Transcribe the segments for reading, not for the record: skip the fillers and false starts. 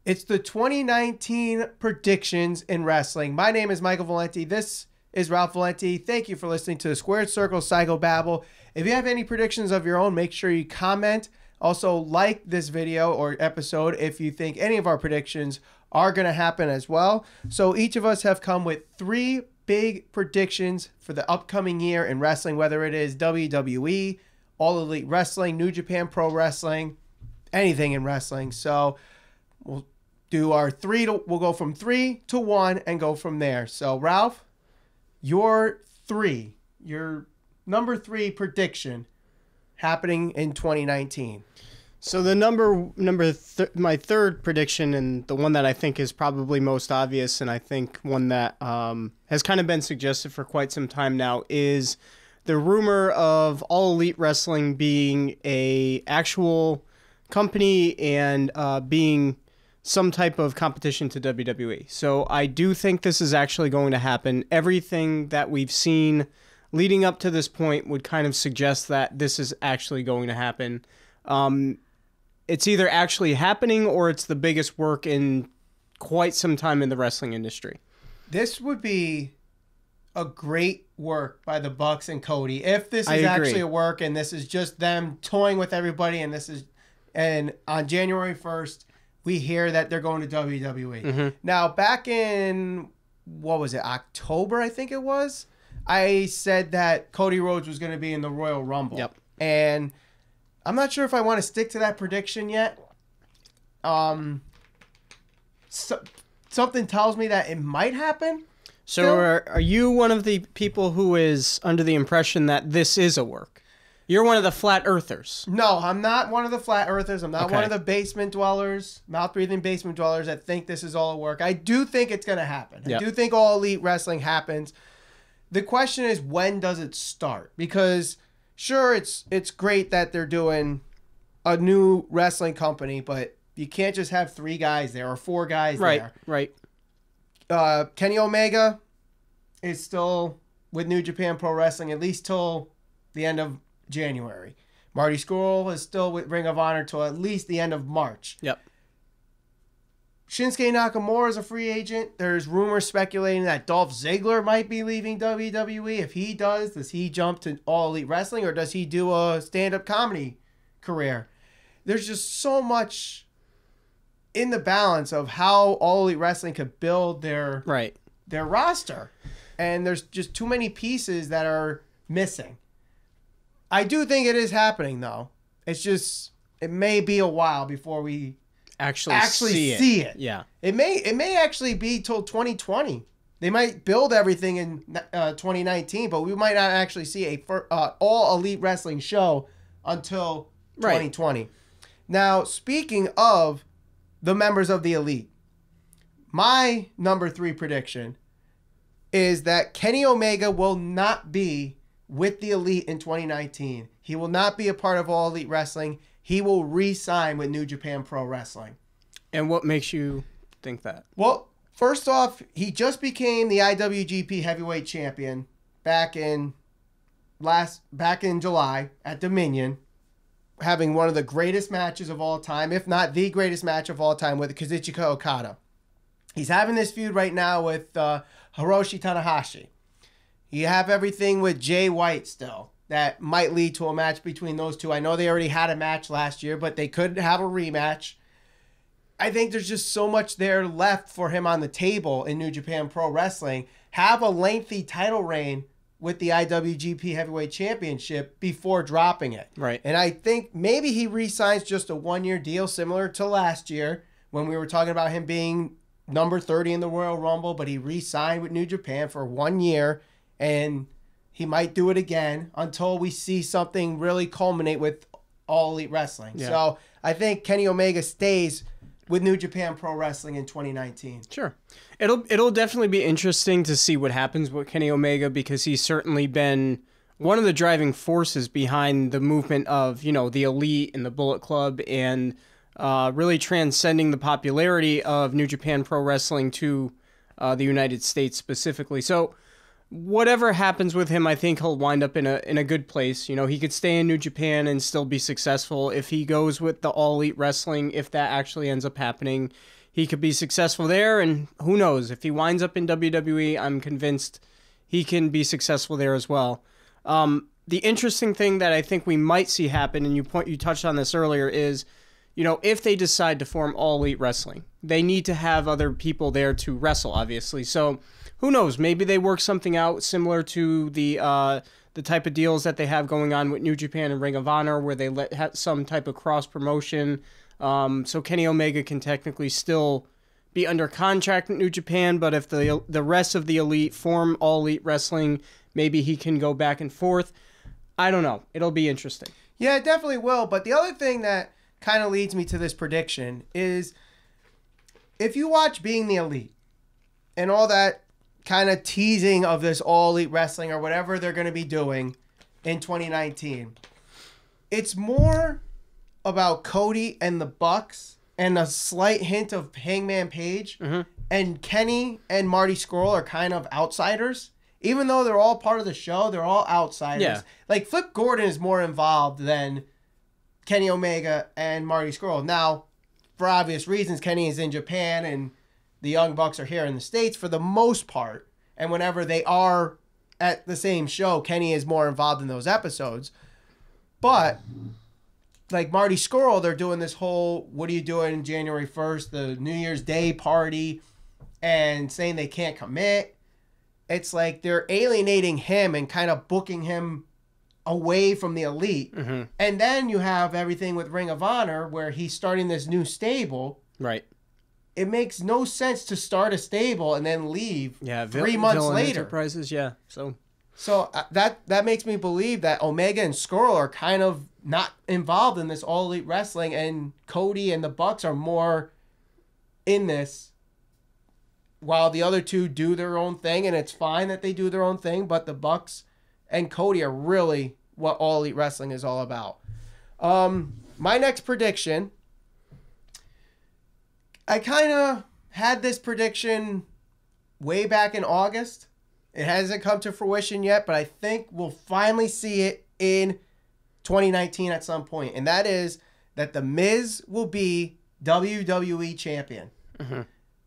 It's the 2019 predictions in wrestling. My name is Michael Valenti. This is Ralph Valenti. Thank you for listening to the Squared Circle Psychobabble. If you have any predictions of your own, make sure you comment. Also, like this video or episode if you think any of our predictions are going to happen as well. So each of us have come with 3 big predictions for the upcoming year in wrestling, whether it is WWE, All Elite Wrestling, New Japan Pro Wrestling, anything in wrestling. So we'll do our we'll go from 3 to 1 and go from there. So Ralph, your number 3 prediction happening in 2019. So the my third prediction, and the one that I think is probably most obvious, and I think one that has kind of been suggested for quite some time now, is the rumor of All Elite Wrestling being a actual company and being some type of competition to WWE. So I do think this is actually going to happen. Everything that we've seen leading up to this point would kind of suggest that this is actually going to happen. It's either actually happening or it's the biggest work in quite some time in the wrestling industry. This would be a great work by the Bucks and Cody if this is actually a work and this is just them toying with everybody, and on January 1st we hear that they're going to WWE. Mm-hmm. Now, back in, what was it, October, I think it was, I said that Cody Rhodes was going to be in the Royal Rumble. Yep. And I'm not sure if I want to stick to that prediction yet. Something tells me that it might happen. So are you one of the people who is under the impression that this is a work? You're one of the flat earthers. No, I'm not one of the flat earthers. I'm not one of the basement dwellers, mouth-breathing basement dwellers that think this is all a work. I do think it's going to happen. Yep. I do think All Elite Wrestling happens. The question is, when does it start? Because sure, it's great that they're doing a new wrestling company, but you can't just have 3 guys there or 4 guys there. Right. Kenny Omega is still with New Japan Pro Wrestling at least till the end of January. Marty Scurll is still with Ring of Honor till at least the end of March. Yep. Shinsuke Nakamura is a free agent. There's rumors speculating that Dolph Ziggler might be leaving WWE. If he does he jump to All Elite Wrestling, or does he do a stand-up comedy career? There's just so much in the balance of how All Elite Wrestling could build their roster. And there's just too many pieces that are missing. I do think it is happening, though. It's just, it may be a while before we actually see it. Yeah. It may actually be till 2020. They might build everything in 2019, but we might not actually see a All Elite Wrestling show until 2020. Now, speaking of the members of the Elite, my number 3 prediction is that Kenny Omega will not be with the Elite in 2019. He will not be a part of All Elite Wrestling. He will re-sign with New Japan Pro Wrestling. And what makes you think that? Well, first off, he just became the IWGP Heavyweight Champion back in July at Dominion, having one of the greatest matches of all time, if not the greatest match of all time, with Kazuchika Okada. He's having this feud right now with Hiroshi Tanahashi. You have everything with Jay White still that might lead to a match between those two. I know they already had a match last year, but they could have a rematch. I think there's just so much there left for him on the table in New Japan Pro Wrestling. Have a lengthy title reign with the IWGP Heavyweight Championship before dropping it. Right. And I think maybe he re-signs just a 1-year deal similar to last year when we were talking about him being number 30 in the Royal Rumble, but he re-signed with New Japan for 1 year, and he might do it again until we see something really culminate with All Elite Wrestling. Yeah. So I think Kenny Omega stays with New Japan Pro Wrestling in 2019. Sure. It'll definitely be interesting to see what happens with Kenny Omega, because he's certainly been one of the driving forces behind the movement of, the Elite and the Bullet Club, and really transcending the popularity of New Japan Pro Wrestling to the United States specifically. So whatever happens with him, I think he'll wind up in a good place. He could stay in New Japan and still be successful. If he goes with the All Elite Wrestling, if that actually ends up happening, he could be successful there, and who knows? If he winds up in WWE, I'm convinced he can be successful there as well. The interesting thing that I think we might see happen, and you touched on this earlier, is, if they decide to form All Elite Wrestling, they need to have other people there to wrestle, obviously. So who knows? Maybe they work something out similar to the type of deals that they have going on with New Japan and Ring of Honor, where they let some type of cross promotion. So Kenny Omega can technically still be under contract with New Japan, but if the rest of the Elite form All Elite Wrestling, maybe he can go back and forth. I don't know. It'll be interesting. Yeah, it definitely will. But the other thing that kind of leads me to this prediction is, if you watch Being the Elite and all that kind of teasing of this All Elite Wrestling or whatever they're going to be doing in 2019, it's more about Cody and the Bucks and a slight hint of Hangman Page. Mm-hmm. And Kenny and Marty Scurll are kind of outsiders. Even though they're all part of the show, they're all outsiders. Yeah. Like, Flip Gordon is more involved than Kenny Omega and Marty Scurll. Now, for obvious reasons, Kenny is in Japan and the Young Bucks are here in the States for the most part. And whenever they are at the same show, Kenny is more involved in those episodes. But, like Marty Scurll, they're doing this whole, what are you doing January 1st, the New Year's Day party, and saying they can't commit. It's like they're alienating him and kind of booking him away from the Elite. Mm-hmm. And then you have everything with Ring of Honor where he's starting this new stable. Right. It makes no sense to start a stable and then leave 3 months Villain later. Enterprises, yeah. So that makes me believe that Omega and Scurll are kind of not involved in this All Elite Wrestling, and Cody and the Bucks are more in this, while the other two do their own thing, and it's fine that they do their own thing, but the Bucks and Cody are really what All Elite Wrestling is all about. My next prediction, I kind of had this prediction way back in August. It hasn't come to fruition yet, but I think we'll finally see it in 2019 at some point, and that is that The Miz will be WWE Champion. Mm-hmm.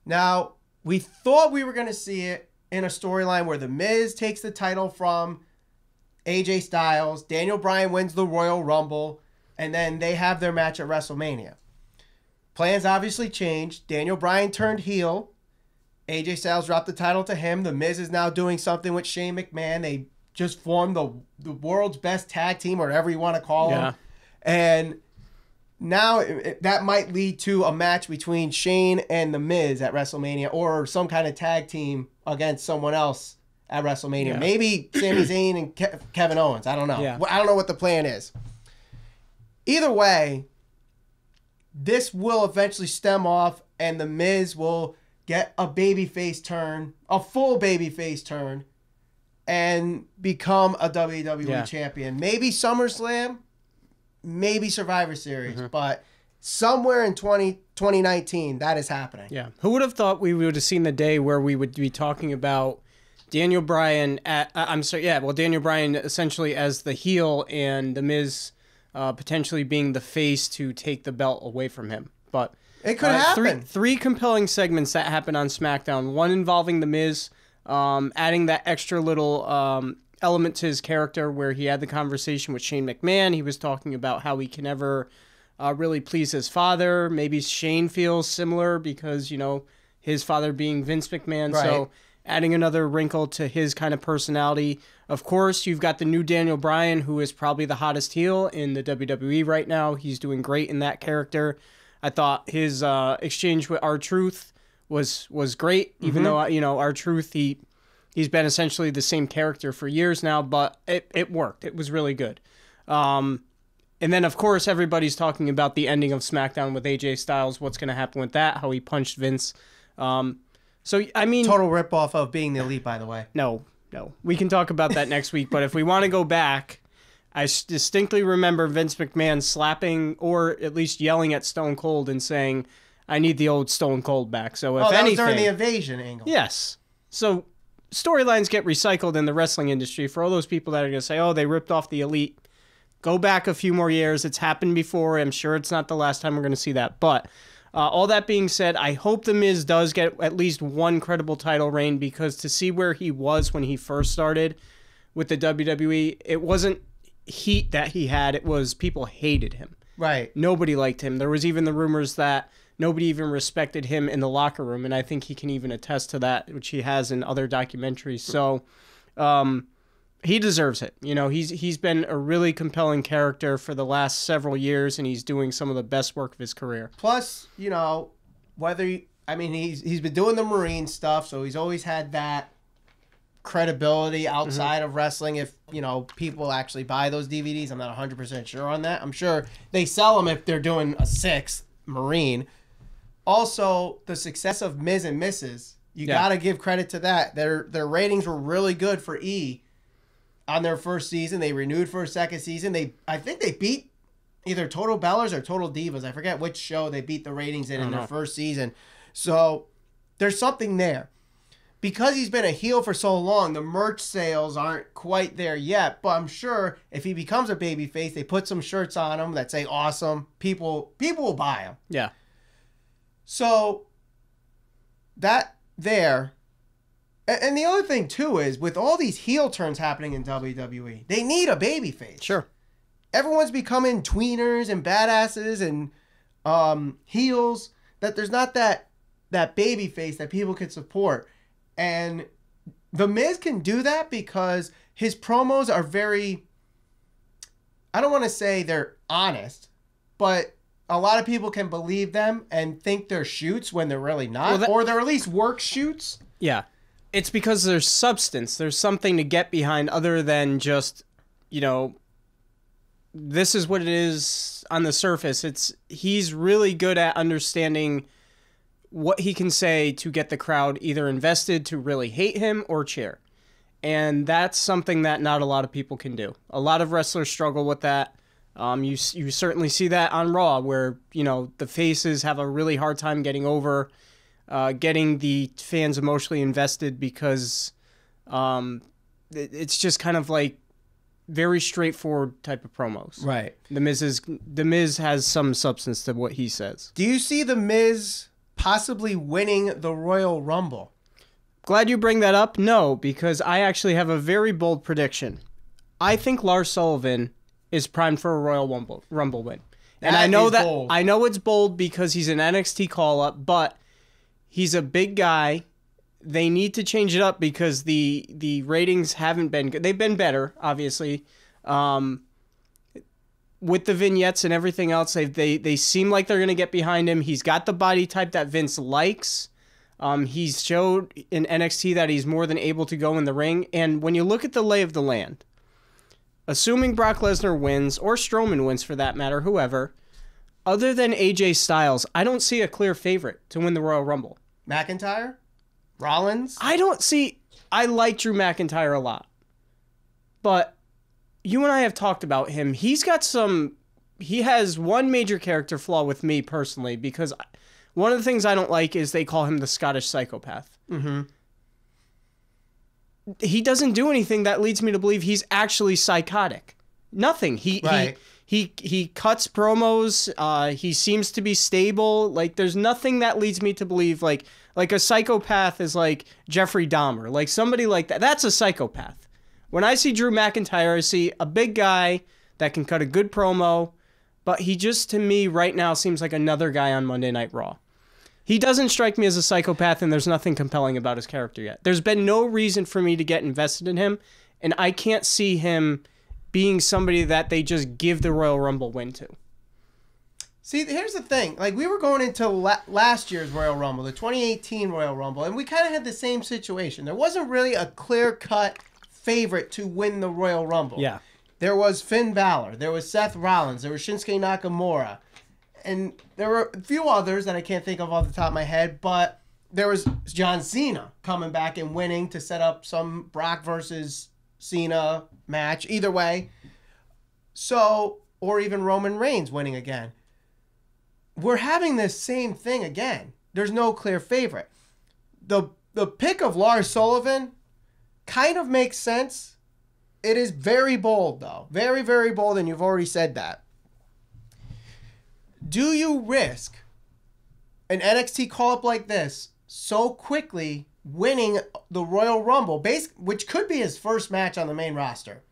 Now, we thought we were going to see it in a storyline where The Miz takes the title from AJ Styles, Daniel Bryan wins the Royal Rumble, and then they have their match at WrestleMania. Plans obviously changed. Daniel Bryan turned heel. AJ Styles dropped the title to him. The Miz is now doing something with Shane McMahon. They just formed the world's best tag team, or whatever you want to call them. And now that might lead to a match between Shane and The Miz at WrestleMania, or some kind of tag team against someone else at WrestleMania. Yeah. Maybe Sami Zayn and Kevin Owens. I don't know. Yeah. I don't know what the plan is. Either way, this will eventually stem off, and The Miz will get a babyface turn, a full babyface turn, and become a WWE champion. Maybe SummerSlam, maybe Survivor Series, but somewhere in 2019, that is happening. Yeah. Who would have thought we would have seen the day where we would be talking about Daniel Bryan Daniel Bryan essentially as the heel, and The Miz potentially being the face to take the belt away from him. But it could happen. Three compelling segments that happened on SmackDown. One involving The Miz, adding that extra little element to his character where he had the conversation with Shane McMahon. He was talking about how he can never really please his father. Maybe Shane feels similar because, his father being Vince McMahon. Right. So adding another wrinkle to his kind of personality. Of course, you've got the new Daniel Bryan, who is probably the hottest heel in the WWE right now. He's doing great in that character. I thought his exchange with R-Truth was great, even though, R-Truth, he's been essentially the same character for years now, but it worked. It was really good. And then, of course, everybody's talking about the ending of SmackDown with AJ Styles, what's going to happen with that, how he punched Vince. Total ripoff of Being the Elite, by the way. No. We can talk about that next week, but if we want to go back, I distinctly remember Vince McMahon slapping, or at least yelling at Stone Cold and saying, I need the old Stone Cold back. So if anything... was during the invasion angle. Yes. So storylines get recycled in the wrestling industry. For all those people that are going to say, they ripped off the Elite, go back a few more years. It's happened before. I'm sure it's not the last time we're going to see that. But All that being said, I hope The Miz does get at least one credible title reign, because to see where he was when he first started with the WWE, it wasn't heat that he had. It was people hated him. Right. Nobody liked him. There was even the rumors that nobody even respected him in the locker room, and I think he can even attest to that, which he has in other documentaries. So he deserves it. You know, he's been a really compelling character for the last several years, and he's doing some of the best work of his career. Plus, you know, he's been doing the Marine stuff, so he's always had that credibility outside of wrestling. If, you know, people actually buy those DVDs, I'm not 100% sure on that. I'm sure they sell them if they're doing a 6th Marine. Also, the success of Miz and Mrs., you got to give credit to that. Their ratings were really good for E on their first season. They renewed for a second season. I think they beat either Total Bellers or Total Divas. I forget which show they beat the ratings in their first season. So there's something there. Because he's been a heel for so long, the merch sales aren't quite there yet. But I'm sure if he becomes a babyface, they put some shirts on him that say awesome. People will buy them. Yeah. So that there. And the other thing, too, is with all these heel turns happening in WWE, they need a babyface. Sure. Everyone's becoming tweeners and badasses and heels, that there's not that babyface that people can support. And The Miz can do that because his promos are very, I don't want to say they're honest, but a lot of people can believe them and think they're shoots when they're really not, or they're at least work shoots. Yeah. It's because there's substance. There's something to get behind other than just, you know, this is what it is on the surface. He's really good at understanding what he can say to get the crowd either invested to really hate him or cheer. And that's something that not a lot of people can do. A lot of wrestlers struggle with that. You certainly see that on Raw, where, you know, the faces have a really hard time getting over, getting the fans emotionally invested, because it's just kind of like very straightforward type of promos. Right. The Miz has some substance to what he says. Do you see The Miz possibly winning the Royal Rumble? Glad you bring that up. No, because I actually have a very bold prediction. I think Lars Sullivan is primed for a Royal Rumble win. And I know it's bold because he's an NXT call-up, but he's a big guy. They need to change it up because the ratings haven't been good. They've been better, obviously. With the vignettes and everything else, they seem like they're going to get behind him. He's got the body type that Vince likes. He's showed in NXT that he's more than able to go in the ring. And when you look at the lay of the land, assuming Brock Lesnar wins, or Strowman wins for that matter, whoever, other than AJ Styles, I don't see a clear favorite to win the Royal Rumble. McIntyre? Rollins? I like Drew McIntyre a lot. But you and I have talked about him. He has one major character flaw with me personally, because one of the things I don't like is they call him the Scottish psychopath. Mm-hmm. He doesn't do anything that leads me to believe he's actually psychotic. Nothing. He cuts promos. He seems to be stable. Like, there's nothing that leads me to believe like a psychopath is like Jeffrey Dahmer, like somebody like that. That's a psychopath. When I see Drew McIntyre, I see a big guy that can cut a good promo, but he just, to me right now, seems like another guy on Monday Night Raw. He doesn't strike me as a psychopath, and there's nothing compelling about his character yet. There's been no reason for me to get invested in him, and I can't see him being somebody that they just give the Royal Rumble win to. See, here's the thing. Like, we were going into last year's Royal Rumble, the 2018 Royal Rumble, and we kind of had the same situation. There wasn't really a clear-cut favorite to win the Royal Rumble. Yeah. There was Finn Balor. There was Seth Rollins. There was Shinsuke Nakamura. And there were a few others that I can't think of off the top of my head, but there was John Cena coming back and winning to set up some Brock versus Cena match. Either way. So, or even Roman Reigns winning again. We're having this same thing again. There's no clear favorite. The pick of Lars Sullivan kind of makes sense. It is very bold, though. Very, very bold, and you've already said that. Do you risk an NXT call-up like this so quickly, winning the Royal Rumble, which could be his first match on the main roster.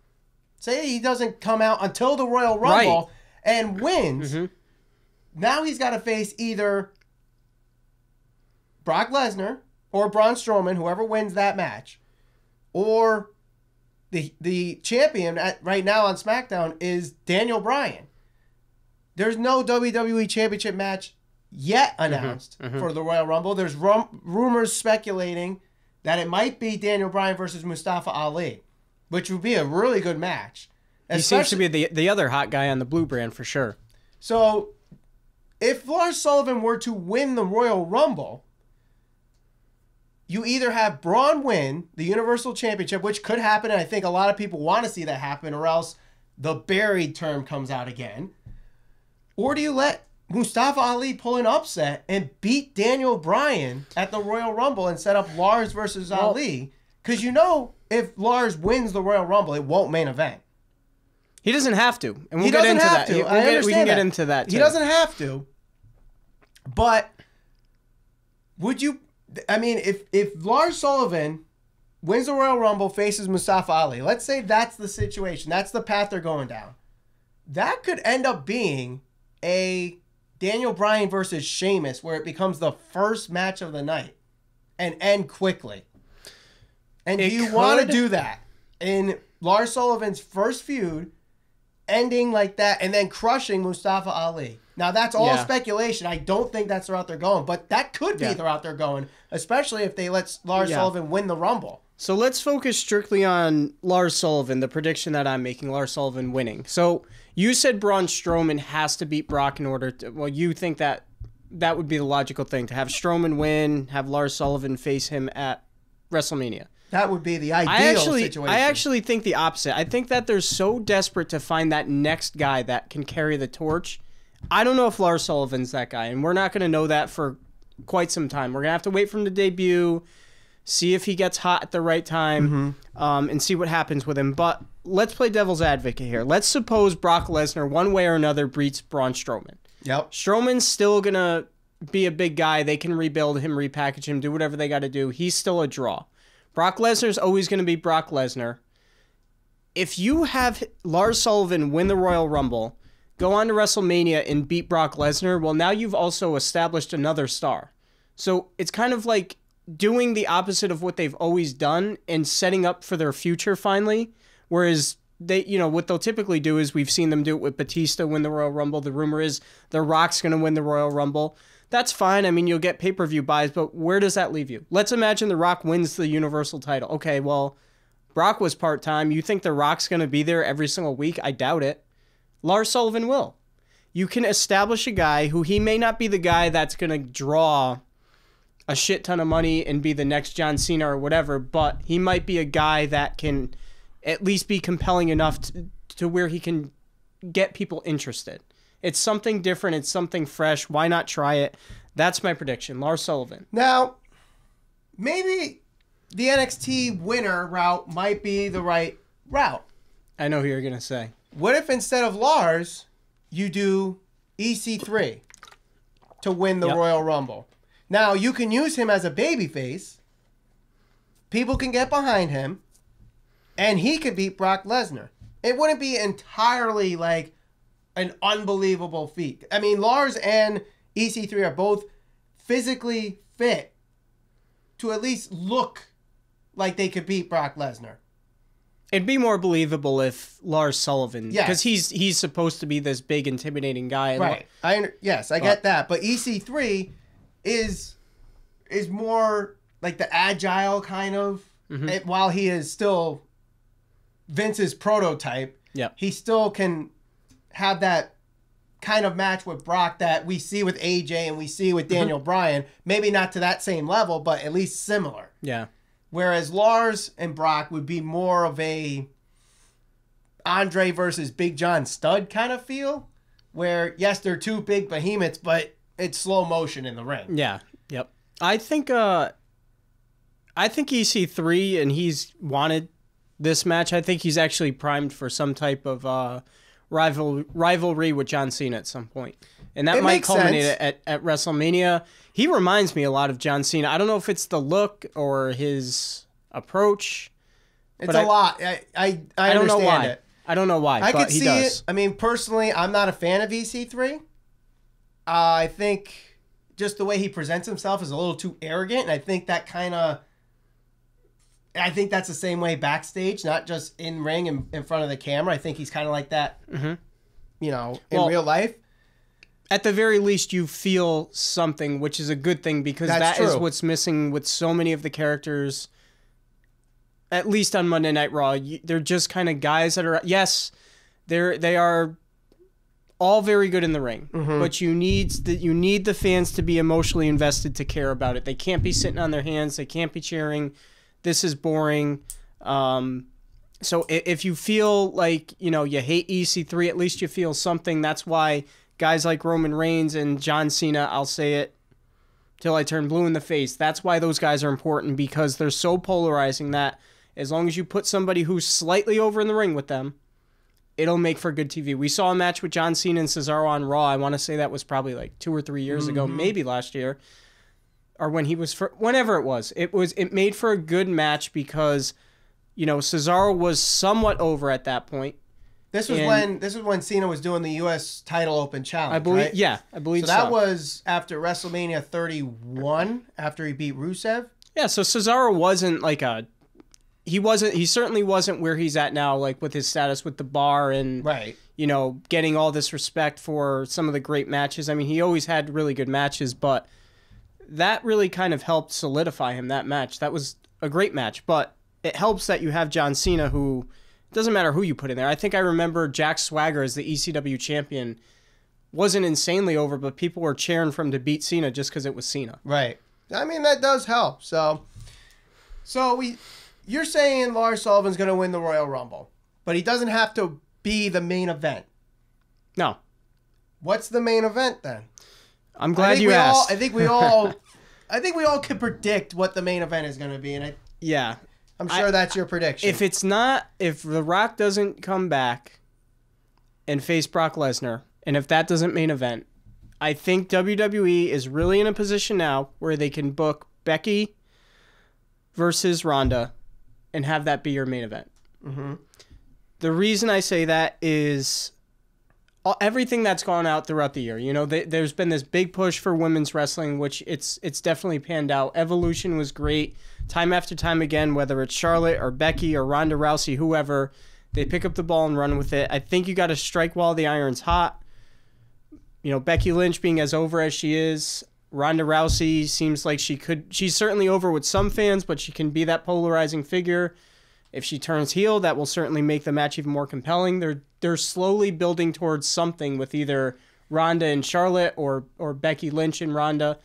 Say he doesn't come out until the Royal Rumble and wins. Mm-hmm. Now he's got to face either Brock Lesnar or Braun Strowman, whoever wins that match, or the champion right now on SmackDown is Daniel Bryan. There's no WWE Championship match yet announced for the Royal Rumble. There's rumors speculating that it might be Daniel Bryan versus Mustafa Ali, which would be a really good match. He seems to be the other hot guy on the blue brand for sure. So if Lars Sullivan were to win the Royal Rumble, you either have Braun win the Universal Championship, which could happen, and I think a lot of people want to see that happen, or else the buried term comes out again. Or do you let Mustafa Ali pull an upset and beat Daniel Bryan at the Royal Rumble and set up Lars versus Ali? Because you know if Lars wins the Royal Rumble, it won't main event. He doesn't have to. And we'll get into that. We can get into that, too. He doesn't have to. But would you... I mean, if Lars Sullivan wins the Royal Rumble, faces Mustafa Ali, let's say that's the situation. That's the path they're going down. That could end up being a Daniel Bryan versus Sheamus, where it becomes the first match of the night and end quickly. And do you want to do that in Lars Sullivan's first feud, ending like that, and then crushing Mustafa Ali? Now, that's all speculation. I don't think that's the route they're going, but that could be the route they're going, especially if they let Lars Sullivan win the Rumble. So let's focus strictly on Lars Sullivan, the prediction that I'm making, Lars Sullivan winning. So you said Braun Strowman has to beat Brock in order to... Well, you think that would be the logical thing, to have Strowman win, have Lars Sullivan face him at WrestleMania. That would be the ideal situation. I actually think the opposite. I think that they're so desperate to find that next guy that can carry the torch. I don't know if Lars Sullivan's that guy, and we're not going to know that for quite some time. We're going to have to wait for him to debut, see if he gets hot at the right time, and see what happens with him. But let's play devil's advocate here. Let's suppose Brock Lesnar, one way or another, beats Braun Strowman. Yep. Strowman's still going to be a big guy. They can rebuild him, repackage him, do whatever they got to do. He's still a draw. Brock Lesnar's always going to be Brock Lesnar. If you have Lars Sullivan win the Royal Rumble, go on to WrestleMania and beat Brock Lesnar, well, now you've also established another star. So it's kind of like doing the opposite of what they've always done and setting up for their future finally. Whereas they, what they'll typically do is we've seen them do it with Batista win the Royal Rumble. The rumor is The Rock's going to win the Royal Rumble. That's fine. I mean, you'll get pay-per-view buys, but where does that leave you? Let's imagine The Rock wins the Universal title. Okay, well, Brock was part-time. You think The Rock's going to be there every single week? I doubt it. Lars Sullivan will. You can establish a guy who he may not be the guy that's going to draw a shit ton of money and be the next John Cena or whatever, but he might be a guy that can at least be compelling enough to where he can get people interested. It's something different. It's something fresh. Why not try it? That's my prediction. Lars Sullivan. Now, maybe the NXT winner route might be the right route. I know who you're going to say. What if instead of Lars, you do EC3 to win the Royal Rumble? Now, you can use him as a babyface. People can get behind him. And he could beat Brock Lesnar. It wouldn't be entirely like an unbelievable feat. I mean, Lars and EC3 are both physically fit to at least look like they could beat Brock Lesnar. It'd be more believable if Lars Sullivan, because he's supposed to be this big, intimidating guy. Right. I get that. But EC3 is more like the agile kind of, while he is still Vince's prototype, he still can have that kind of match with Brock that we see with AJ and we see with Daniel Bryan. Maybe not to that same level, but at least similar. Yeah. Whereas Lars and Brock would be more of a Andre versus Big John Studd kind of feel, where, yes, they're two big behemoths, but it's slow motion in the ring. Yeah. Yep. I think EC3, and he's wanted this match. I think he's actually primed for some type of rivalry with John Cena at some point. And that might makes culminate sense. at WrestleMania. He reminds me a lot of John Cena. I don't know if it's the look or his approach. It's a lot. I don't know why. it. I don't know why, I but could he see does. it. I mean, personally, I'm not a fan of EC3. I think just the way he presents himself is a little too arrogant, and I think that I think that's the same way backstage, not just in ring and in front of the camera. I think he's kind of like that, in real life. At the very least, you feel something, which is a good thing, because that is what's missing with so many of the characters. At least on Monday Night Raw, they're just kind of guys that are, yes, they are all very good in the ring, but you need the fans to be emotionally invested to care about it. They can't be sitting on their hands. They can't be cheering. This is boring. So if you feel like, you hate EC3, at least you feel something. That's why guys like Roman Reigns and John Cena, I'll say it till I turn blue in the face, that's why those guys are important, because they're so polarizing that as long as you put somebody who's slightly over in the ring with them, it'll make for good TV. We saw a match with John Cena and Cesaro on Raw. I want to say that was probably like 2 or 3 years ago, maybe last year, or when he was whenever it was. It made for a good match because, Cesaro was somewhat over at that point. This was when Cena was doing the U.S. title open challenge. I believe, right? yeah, I believe so. So that was after WrestleMania 31, after he beat Rusev. Yeah, so Cesaro wasn't like he certainly wasn't where he's at now, like with his status with the bar and, getting all this respect for some of the great matches. I mean, he always had really good matches, but that really kind of helped solidify him, that match. That was a great match, but it helps that you have John Cena, who, it doesn't matter who you put in there. I think I remember Jack Swagger as the ECW champion wasn't insanely over, but people were cheering for him to beat Cena just because it was Cena. Right. I mean, that does help. So you're saying Lars Sullivan's going to win the Royal Rumble, but he doesn't have to be the main event. No. What's the main event then? I'm glad you asked. I think we all can predict what the main event is going to be, and I'm sure that's your prediction. If The Rock doesn't come back and face Brock Lesnar, and if that doesn't main event, I think WWE is really in a position now where they can book Becky versus Ronda and have that be your main event. Mm-hmm. The reason I say that is everything that's gone out throughout the year. There's been this big push for women's wrestling, which it's definitely panned out. Evolution was great. Time after time again, whether it's Charlotte or Becky or Ronda Rousey, whoever, they pick up the ball and run with it. I think you got to strike while the iron's hot. Becky Lynch being as over as she is, Ronda Rousey seems like she's certainly over with some fans, but she can be that polarizing figure. If she turns heel, that will certainly make the match even more compelling. They're slowly building towards something with either Ronda and Charlotte or Becky Lynch and Ronda.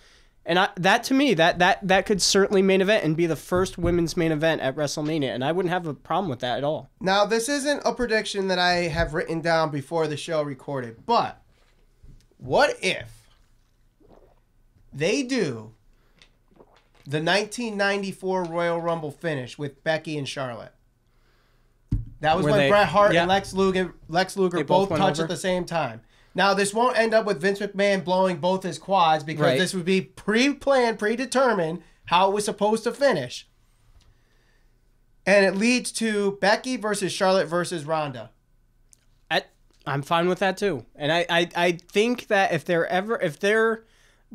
And that to me, that could certainly main event and be the first women's main event at WrestleMania, and I wouldn't have a problem with that at all. Now, this isn't a prediction that I have written down before the show recorded, but what if they do the 1994 Royal Rumble finish with Becky and Charlotte? That was when Bret Hart and Lex Luger both touched at the same time. Now, this won't end up with Vince McMahon blowing both his quads, because this would be pre-planned, predetermined how it was supposed to finish. And it leads to Becky versus Charlotte versus Ronda. I'm fine with that too. And I think that if they're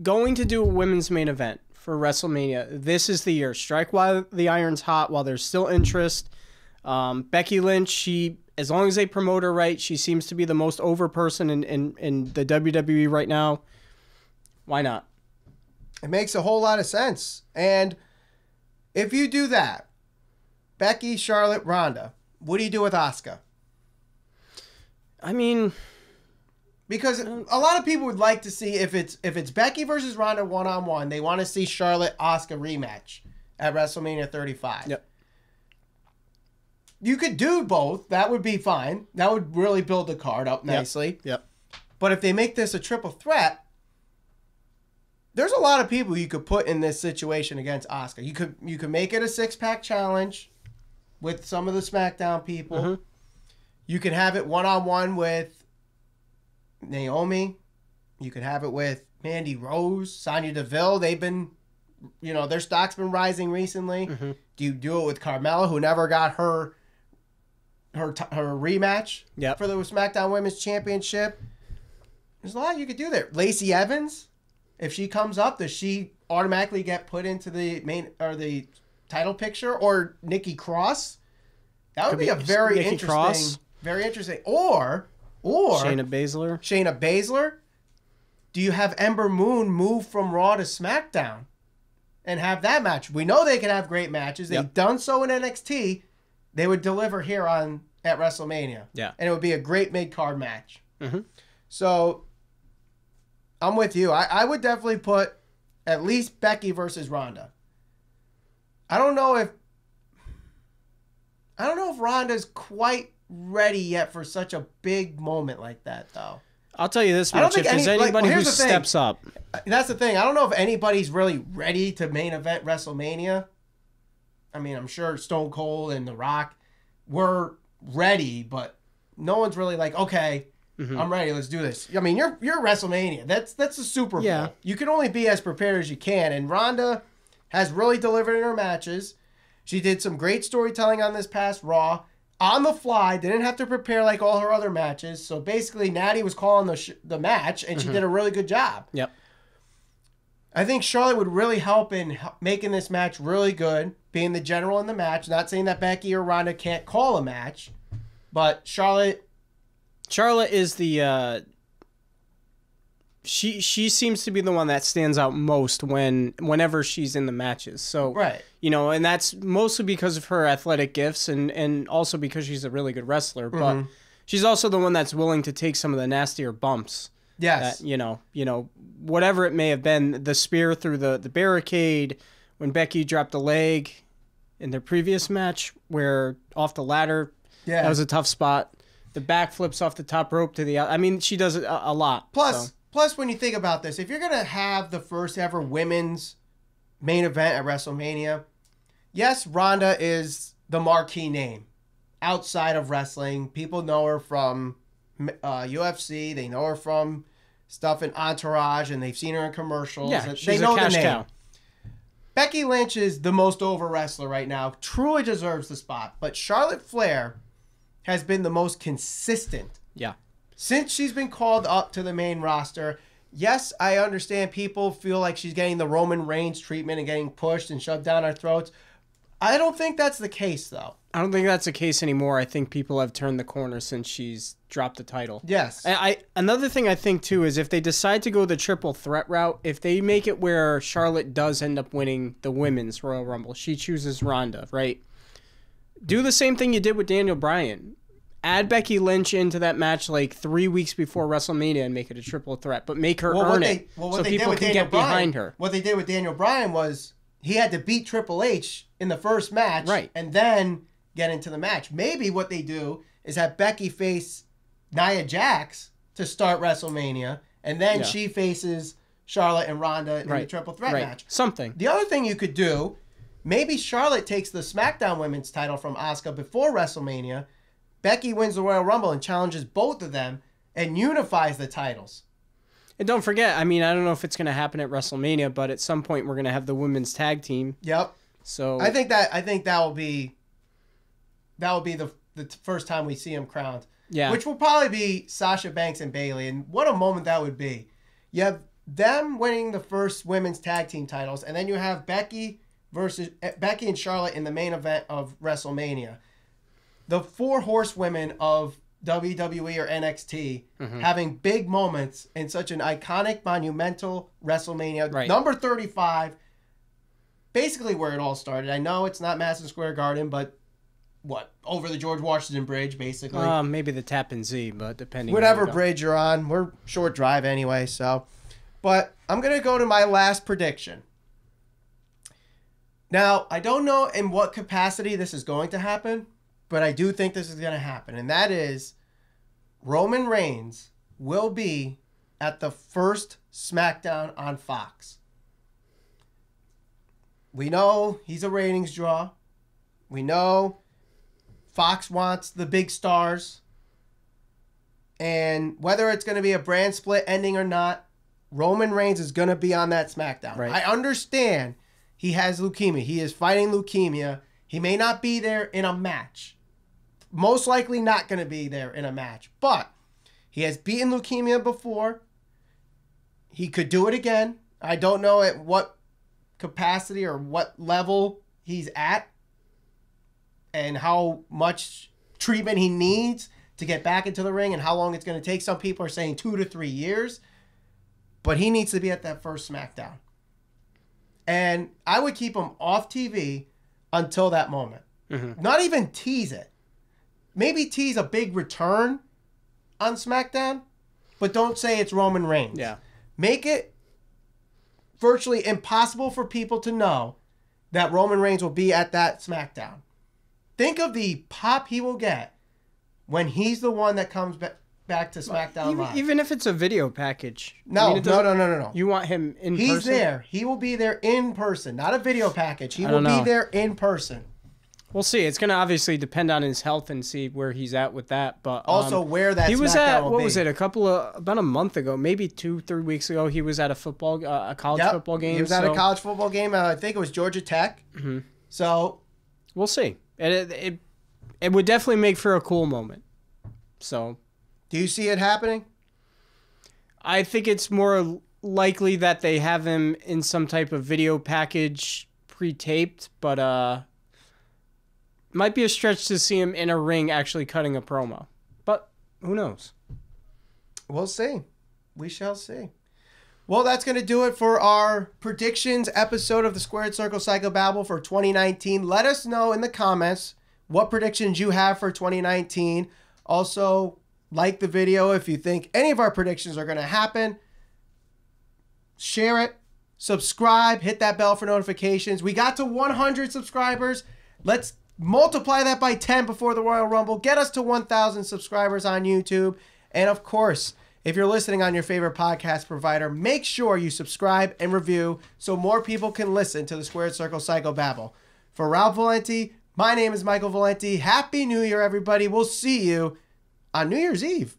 going to do a women's main event for WrestleMania, this is the year. Strike while the iron's hot, while there's still interest. Becky Lynch, as long as they promote her right, she seems to be the most over person in the WWE right now. Why not? It makes a whole lot of sense. And if you do that, Becky, Charlotte, Ronda, what do you do with Asuka? I mean, because a lot of people would like to see, if it's Becky versus Ronda one-on-one, they want to see Charlotte Asuka rematch at WrestleMania 35. Yep. You could do both. That would be fine. That would really build the card up nicely. Yep. But if they make this a triple threat, there's a lot of people you could put in this situation against Asuka. You could make it a 6-pack challenge with some of the SmackDown people. Mm-hmm. You can have it one-on-one with Naomi. You could have it with Mandy Rose, Sonya Deville. They've been, their stock's been rising recently. Mm-hmm. Do you do it with Carmella, who never got her rematch for the SmackDown Women's Championship? There's a lot you could do there. Lacey Evans, if she comes up, does she automatically get put into the main or the title picture? Or Nikki Cross? That would be a very interesting. Very interesting. Or Shayna Baszler. Do you have Ember Moon move from Raw to SmackDown and have that match? We know they can have great matches. They've done so in NXT. They would deliver here at WrestleMania. Yeah. And it would be a great mid-card match. Mm-hmm. So I'm with you. I would definitely put at least Becky versus Ronda. I don't know if Ronda's quite ready yet for such a big moment like that, though. I'll tell you this much. If there's anybody who steps up. That's the thing. I don't know if anybody's really ready to main event WrestleMania. I mean, I'm sure Stone Cold and The Rock were ready, but no one's really like, okay, I'm ready. Let's do this. I mean, you're WrestleMania. That's a Super Bowl. Yeah. You can only be as prepared as you can. And Ronda has really delivered in her matches. She did some great storytelling on this past Raw. On the fly, didn't have to prepare like all her other matches. So basically, Natty was calling the match, and she did a really good job. Yep. I think Charlotte would really help in making this match really good, being the general in the match. Not saying that Becky or Ronda can't call a match, but Charlotte is the she seems to be the one that stands out most whenever she's in the matches. So right. And that's mostly because of her athletic gifts and also because she's a really good wrestler, but she's also the one that's willing to take some of the nastier bumps. Yes. That, whatever it may have been, the spear through the barricade when Becky dropped a leg in their previous match where off the ladder, that was a tough spot. The backflips off the top rope to the out. I mean, she does it a lot. Plus, when you think about this, if you're going to have the first ever women's main event at WrestleMania, yes, Ronda is the marquee name outside of wrestling. People know her from UFC. They know her from stuff in Entourage, and they've seen her in commercials. Yeah, they know the name. Cow. Becky Lynch is the most over wrestler right now. Truly deserves the spot. But Charlotte Flair has been the most consistent. Yeah. Since she's been called up to the main roster. Yes, I understand people feel like she's getting the Roman Reigns treatment and getting pushed and shoved down our throats. I don't think that's the case, though. I don't think that's the case anymore. I think people have turned the corner since she's dropped the title. Yes. Another thing I think, too, is if they decide to go the triple threat route, if they make it where Charlotte does end up winning the women's Royal Rumble, she chooses Ronda, right? Do the same thing you did with Daniel Bryan. Add Becky Lynch into that match like 3 weeks before WrestleMania and make it a triple threat, but make her earn it so people can get behind her. What they did with Daniel Bryan was he had to beat Triple H in the first match and then get into the match. Maybe what they do is have Becky face Nia Jax to start WrestleMania, and then she faces Charlotte and Ronda in the triple threat match. Something. The other thing you could do, maybe Charlotte takes the SmackDown Women's title from Asuka before WrestleMania. Becky wins the Royal Rumble and challenges both of them and unifies the titles. And don't forget, I mean, I don't know if it's going to happen at WrestleMania, but at some point we're going to have the women's tag team. Yep. So I think that will be the first time we see them crowned. Yeah. Which will probably be Sasha Banks and Bayley, and what a moment that would be. You have them winning the first women's tag team titles, and then you have Becky and Charlotte in the main event of WrestleMania. The four horsewomen of WWE or NXT having big moments in such an iconic, monumental WrestleMania. Right. Number 35, basically where it all started. I know it's not Madison Square Garden, but over the George Washington Bridge, basically. Maybe the Tappan Zee, but depending. Whatever bridge you're on, we're short drive anyway. So, but I'm gonna go to my last prediction. Now, I don't know in what capacity this is going to happen, but I do think this is going to happen, and that is Roman Reigns will be at the first SmackDown on Fox. We know he's a ratings draw. We know Fox wants the big stars. And whether it's going to be a brand split ending or not, Roman Reigns is going to be on that SmackDown. Right. I understand he has leukemia. He is fighting leukemia. He may not be there in a match. Most likely not going to be there in a match. But he has beaten leukemia before. He could do it again. I don't know at what capacity or what level he's at and how much treatment he needs to get back into the ring and how long it's going to take. Some people are saying 2 to 3 years. But he needs to be at that first SmackDown. And I would keep him off TV until that moment. Mm-hmm. Not even tease it. Maybe tease a big return on SmackDown, but don't say it's Roman Reigns. Yeah. Make it virtually impossible for people to know that Roman Reigns will be at that SmackDown. Think of the pop he will get when he's the one that comes back to SmackDown Live. Even if it's a video package. No. You want him in person? He's there. He will be there in person, not a video package. He will be there in person. We'll see. It's going to obviously depend on his health and see where he's at with that. But also where that he was SmackDown at. will What be. was it? About a month ago, maybe 2-3 weeks ago. He was at a college football game. He was at a college football game. I think it was Georgia Tech. Mm-hmm. So we'll see. It would definitely make for a cool moment. So, do you see it happening? I think it's more likely that they have him in some type of video package pre-taped, but might be a stretch to see him in a ring actually cutting a promo. But who knows? We'll see. We shall see. Well, that's going to do it for our predictions episode of the Squared Circle Psychobabble for 2019. Let us know in the comments what predictions you have for 2019. Also, like the video if you think any of our predictions are going to happen. Share it. Subscribe. Hit that bell for notifications. We got to 100 subscribers. Let's multiply that by 10 before the Royal Rumble. Get us to 1,000 subscribers on YouTube. And of course, if you're listening on your favorite podcast provider, make sure you subscribe and review so more people can listen to the Squared Circle Psychobabble. For Ralph Valenti, my name is Michael Valenti. Happy New Year, everybody. We'll see you on New Year's Eve.